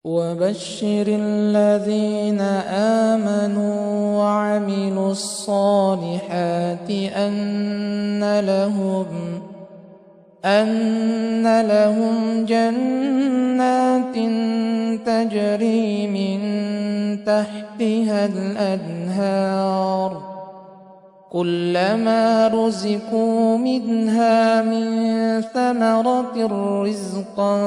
وبشر الذين آمنوا وعملوا الصالحات أن لهم جنات تجري من تحتها الأنهار كلما رزقوا منها من ثمرة رزقا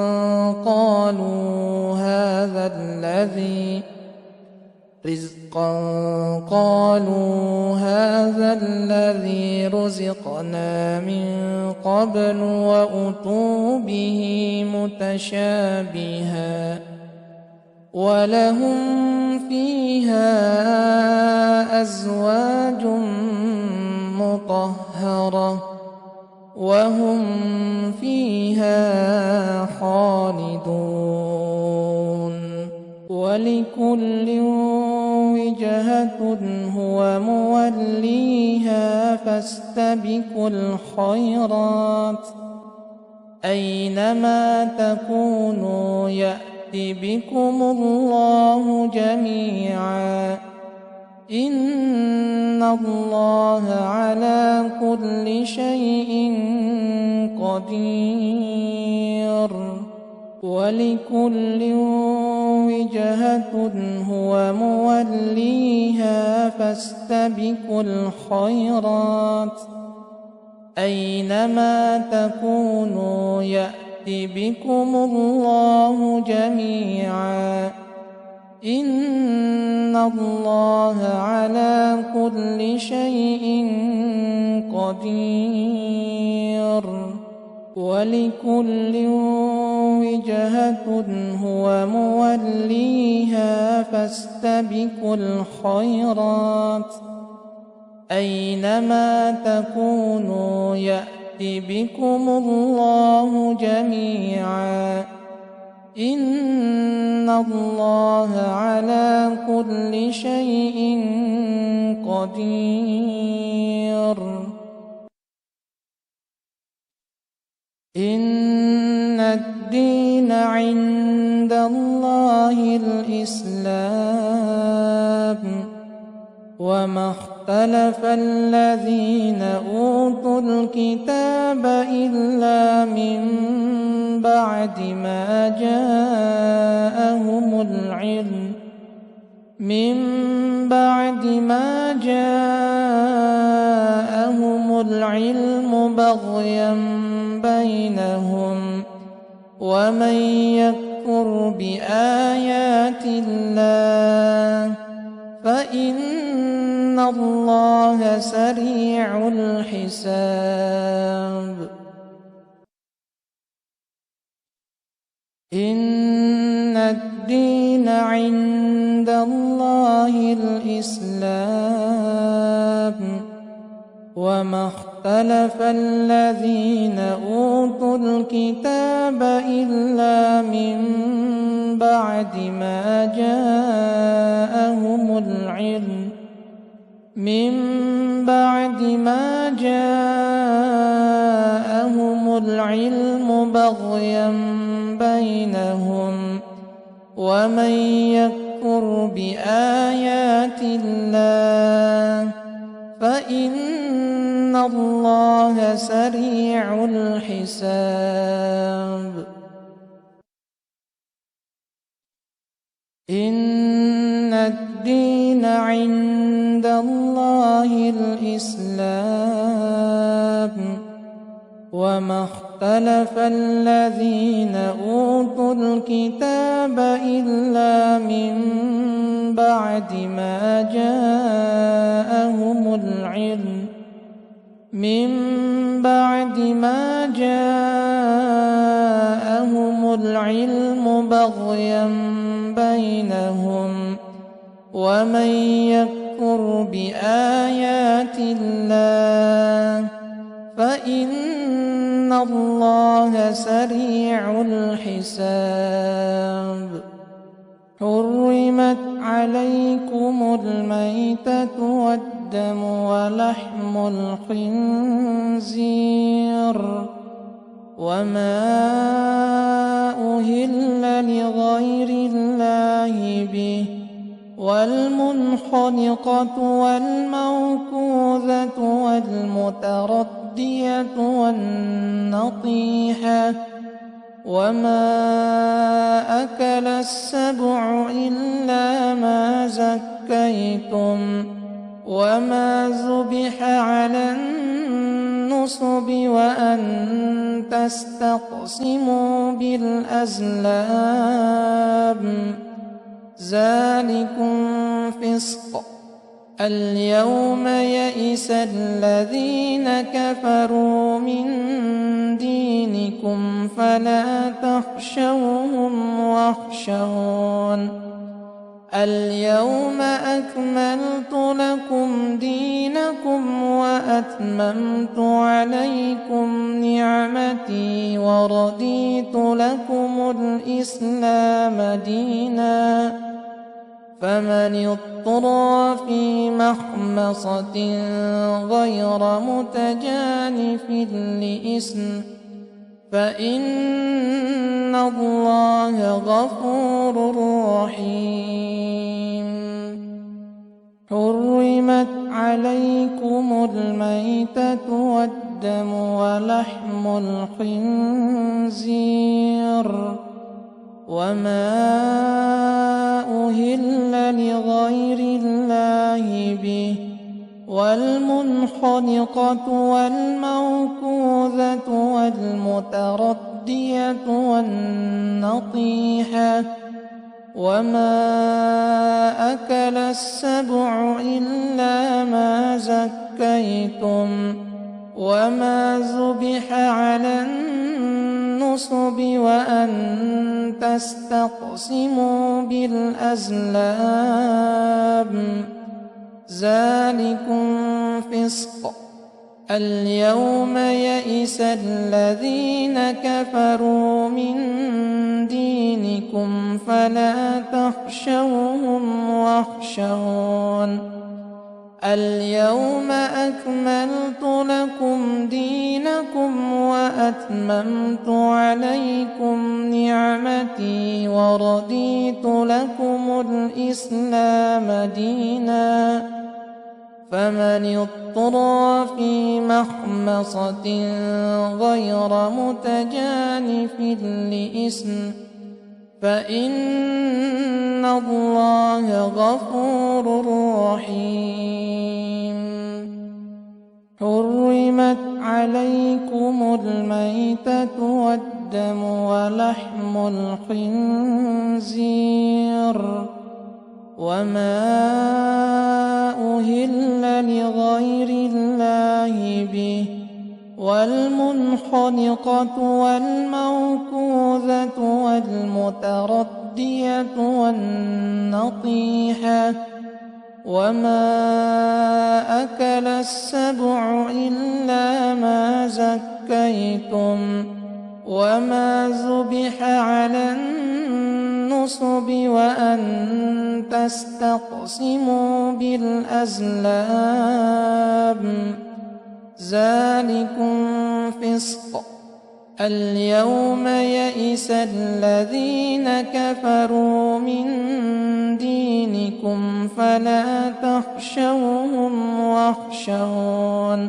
قالوا هذا الذي رزقنا من قبل وأتوا به متشابها ولهم فيها أزواج مطهرة وهم فيها خالدون ولكل وجهة هو موليها فاستبقوا الخيرات أينما تكونوا يأت بكم الله جميعا إن الله على كل شيء قدير ولكل وجهة هو موليها فاستبقوا الخيرات أينما تكونوا يأت بكم الله جميعا إن الله على كل شيء قدير ولكل وجهة هو موليها فاستبقوا الخيرات أينما تكونوا يأت بكم الله جميعا إن الله على كل شيء قدير إن الدين عند الله الإسلام وما اختلف الذين أوتوا الكتاب إلا من بعد ما جاءهم العلم بغيا بينهم ومن يكفر بآيات الله فإن الله سريع الحساب إن الدين عند الله الإسلام وما اختلف الذين أوتوا الكتاب إلا من بعد ما جاءهم العلم بغيا بينهم ومن يكفر بآيات الله فإن الله سريع الحساب إن الدين عند الله الإسلام وما اختلف الذين أوتوا الكتاب إلا من بعد ما جاءهم العلم بغيا بينهم ومن يكفر بآيات الله فإن الله سريع الحساب حرمت عليكم الميتة والدم ولحم الخنزير وما أهل لغير الله والمنخنقة والموقوذة والمتردية والنطيحة وما أكل السبع إلا ما زكيتم وما ذبح على النصب وأن تستقسموا بالأزلام ذلكم فسق. اليوم يئس الذين كفروا من دينكم فلا تخشوهم واخشون اليوم أكملت لكم دينكم وأتممت عليكم نعمتي ورضيت لكم الإسلام دينا فمن اضطر في مخمصة غير متجانف لإثم فإن الله غفور رحيم. حرمت عليكم الميتة والدم ولحم الخنزير وما أهل لغير الله به والمنخنقة والموقوذة والمتردية والنطيحة وما أكل السبع إلا ما زكيتم وما ذبح على النصب وأن تستقسموا بالأزلام ذلكم فسق. اليوم يئس الذين كفروا من دينكم فلا تخشوهم واخشون اليوم أكملت لكم دينكم وأتممت عليكم نعمتي ورضيت لكم الإسلام دينا فمن اضطر في مخمصة غير متجانف لإثم فإن الله غفور رحيم. حرمت عليكم الميتة والدم ولحم الخنزير وما أهل لغير الله به والمنخنقة والموقوذة والمتردية والنطيحة وما أكل السبع إلا ما زكيتم وما ذبح على النصب وأن تستقسموا بالأزلام ذلكم فسق. اليوم يئس الذين كفروا من دينكم فلا تخشوهم واخشون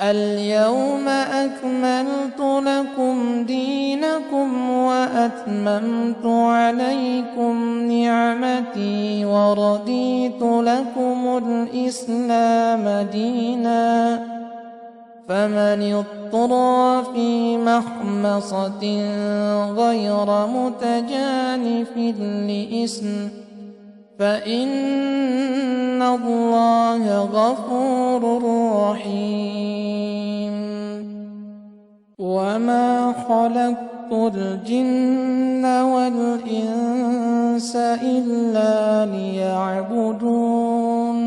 اليوم أكملت لكم دينكم وأتممت عليكم نعمتي ورضيت لكم الإسلام دينا فمن اضطر في مخمصة غير متجانف لإثم فإن الله غفور رحيم. وما خلقت الجن والإنس إلا ليعبدون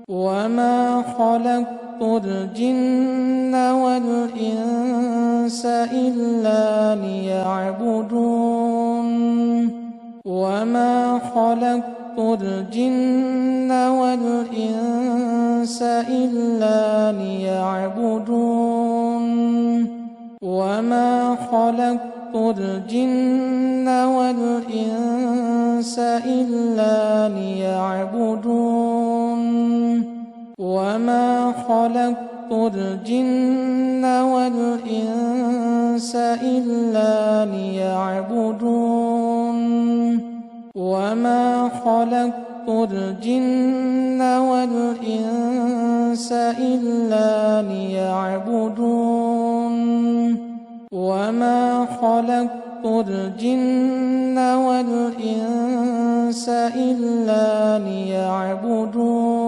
وما خلقت الجن والإنس إلا ليعبدون وما خلقت الجن والإنس إلا ليعبدون وما خلقت الجن والإنس إلا ليعبدون وما خلقت الجن والإنس إلا ليعبدون وما خلقت الجن والإنس إلا ليعبدون وما خلقت الجن والإنس إلا ليعبدون